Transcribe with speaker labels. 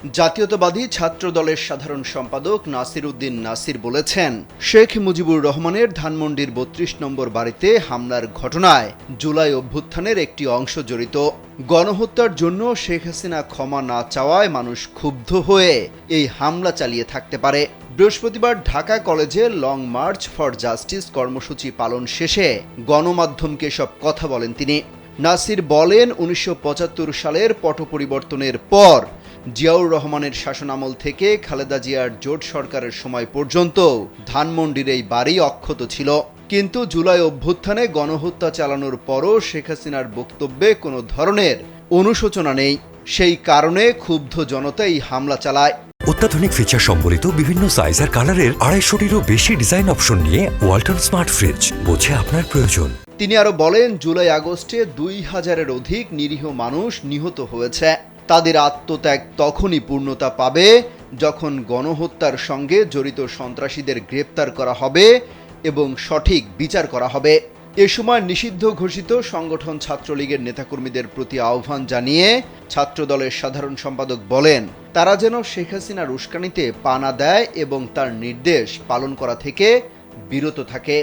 Speaker 1: জাতীয়তাবাদী ছাত্র দলের সাধারণ সম্পাদক নাসির উদ্দিন নাসির বলেছেন, শেখ মুজিবুর রহমানের ধানমন্ডির ৩২ নম্বর বাড়িতে হামলার ঘটনায় জুলাই অভ্যুত্থানের একটি অংশ জড়িত। গণহত্যার জন্য শেখ হাসিনা ক্ষমা না চাওয়ায় মানুষ ক্ষুব্ধ হয়ে এই হামলা চালিয়ে থাকতে পারে। বৃহস্পতিবার ঢাকা কলেজে লং মার্চ ফর জাস্টিস কর্মসূচি পালন শেষে গণমাধ্যমকে সব কথা বলেন তিনি। নাসির বলেন, ১৯৭৫ সালের পট পরিবর্তনের পর জিয়াউর রহমানের শাসনামল থেকে খালেদা জিয়ার জোট সরকারের সময় পর্যন্ত ধানমন্ডির এই বাড়ি অক্ষত ছিল। কিন্তু জুলাই অভ্যুত্থানে গণহত্যা চালানোর পরও শেখ হাসিনার বক্তব্যে কোনো ধরনের অনুশোচনা নেই। সেই কারণে ক্ষুব্ধ জনতা এই হামলা চালায়।
Speaker 2: অত্যাধুনিক ফিচার সম্বলিত বিভিন্ন সাইজ আর কালারের ২৫০টিরও বেশি ডিজাইন অপশন নিয়ে ওয়ালটন স্মার্ট ফ্রিজ, বোঝে আপনার প্রয়োজন।
Speaker 1: তিনি আরো বলেন, জুলাই আগস্টে ২০০০-এর অধিক নিরীহ মানুষ নিহত হয়েছে। তাদের আত্মত্যাগ তখনই পূর্ণতা পাবে যখন গণহত্যার সঙ্গে জড়িত সন্ত্রাসীদের গ্রেপ্তার করা হবে এবং সঠিক বিচার করা হবে। এ সময় নিষিদ্ধ ঘোষিত সংগঠন ছাত্রলীগের নেতাকর্মীদের প্রতি আহ্বান জানিয়ে ছাত্রদলের সাধারণ সম্পাদক বলেন, তারা যেন শেখ হাসিনার উস্কানিতে পা না দেয় এবং তার নির্দেশ পালন করা থেকে বিরত থাকে।